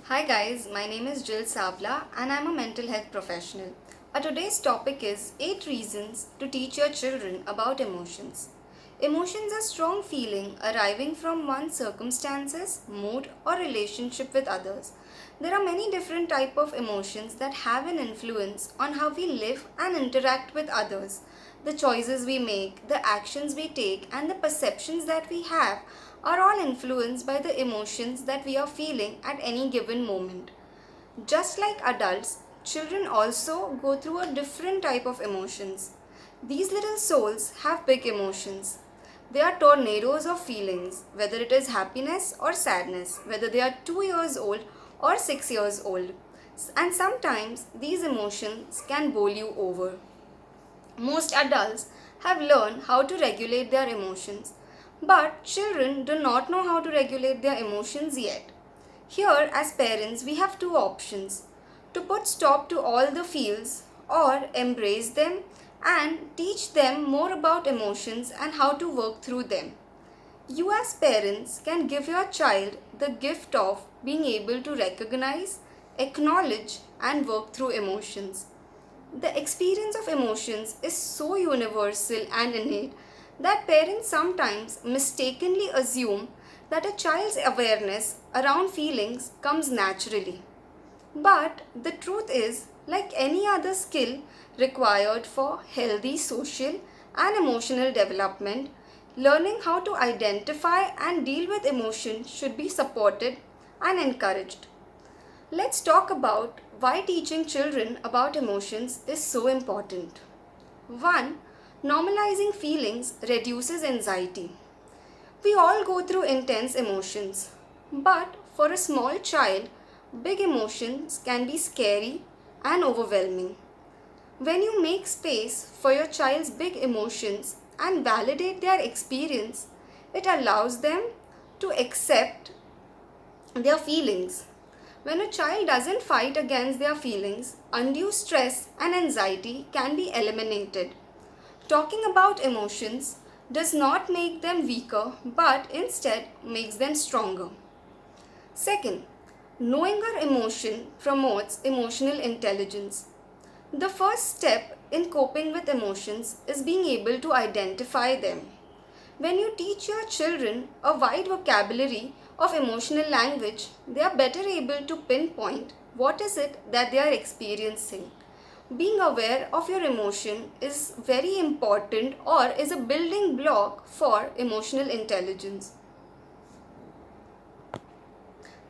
Hi guys, my name is Jill Savla and I'm a mental health professional. Today's topic is 8 reasons to teach your children about emotions. Emotions are strong feeling arriving from one's circumstances, mood or relationship with others. There are many different type of emotions that have an influence on how we live and interact with others. The choices we make, the actions we take and the perceptions that we have are all influenced by the emotions that we are feeling at any given moment. Just like adults, children also go through a different type of emotions. These little souls have big emotions. They are tornadoes of feelings, whether it is happiness or sadness, whether they are 2 years old or 6 years old. And sometimes these emotions can bowl you over. Most adults have learned how to regulate their emotions, but children do not know how to regulate their emotions yet. Here, as parents, we have two options: to put stop to all the feels or embrace them and teach them more about emotions and how to work through them. You, as parents, can give your child the gift of being able to recognize, acknowledge, and work through emotions. The experience of emotions is so universal and innate that parents sometimes mistakenly assume that a child's awareness around feelings comes naturally. But the truth is, like any other skill required for healthy social and emotional development, learning how to identify and deal with emotion should be supported and encouraged. Let's talk about why teaching children about emotions is so important. 1. Normalizing feelings reduces anxiety. We all go through intense emotions, but for a small child, big emotions can be scary and overwhelming. When you make space for your child's big emotions and validate their experience, it allows them to accept their feelings. When a child doesn't fight against their feelings, undue stress and anxiety can be eliminated. Talking about emotions does not make them weaker but instead makes them stronger. Second, knowing our emotion promotes emotional intelligence. The first step in coping with emotions is being able to identify them. When you teach your children a wide vocabulary of emotional language, they are better able to pinpoint what is it that they are experiencing. Being aware of your emotion is very important or is a building block for emotional intelligence.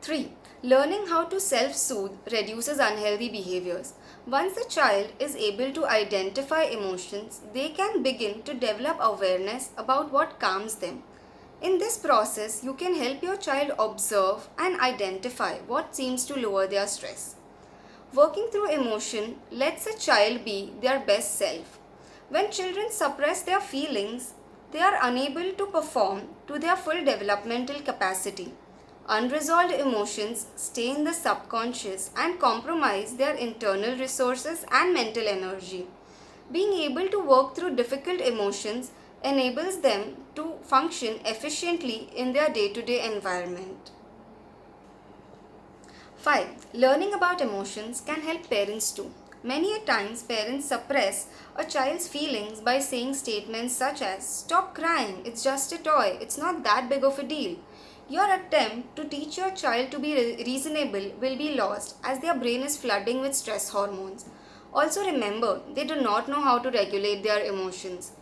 3. Learning how to self-soothe reduces unhealthy behaviors. Once the child is able to identify emotions, they can begin to develop awareness about what calms them. In this process, you can help your child observe and identify what seems to lower their stress. Working through emotion lets a child be their best self. When children suppress their feelings, they are unable to perform to their full developmental capacity. Unresolved emotions stay in the subconscious and compromise their internal resources and mental energy. Being able to work through difficult emotions enables them to function efficiently in their day-to-day environment. 5. Learning about emotions can help parents too. Many a times parents suppress a child's feelings by saying statements such as, "Stop crying, it's just a toy, it's not that big of a deal." Your attempt to teach your child to be reasonable will be lost as their brain is flooding with stress hormones. Also remember, they do not know how to regulate their emotions.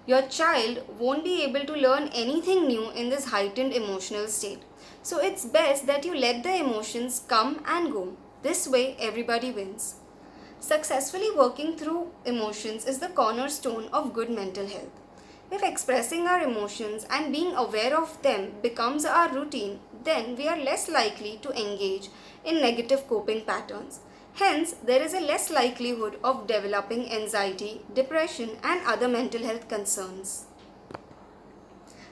Your child won't be able to learn anything new in this heightened emotional state. So it's best that you let the emotions come and go. This way, everybody wins. Successfully working through emotions is the cornerstone of good mental health. If expressing our emotions and being aware of them becomes our routine, then we are less likely to engage in negative coping patterns. Hence, there is a less likelihood of developing anxiety, depression, and other mental health concerns.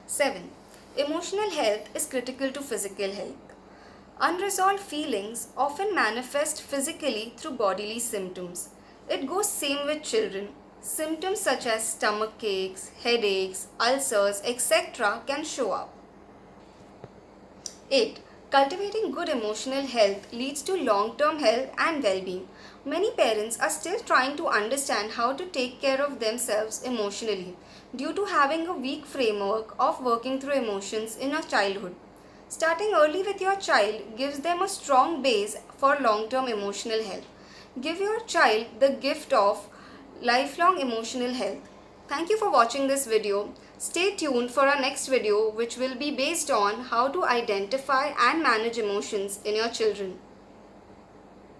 7. Emotional health is critical to physical health. Unresolved feelings often manifest physically through bodily symptoms. It goes same with children. Symptoms such as stomach aches, headaches, ulcers, etc. can show up. 8. Cultivating good emotional health leads to long term health and well being. Many parents are still trying to understand how to take care of themselves emotionally due to having a weak framework of working through emotions in a childhood. Starting early with your child gives them a strong base for long term emotional health. Give your child the gift of lifelong emotional health. Thank you for watching this video. Stay tuned for our next video, which will be based on how to identify and manage emotions in your children.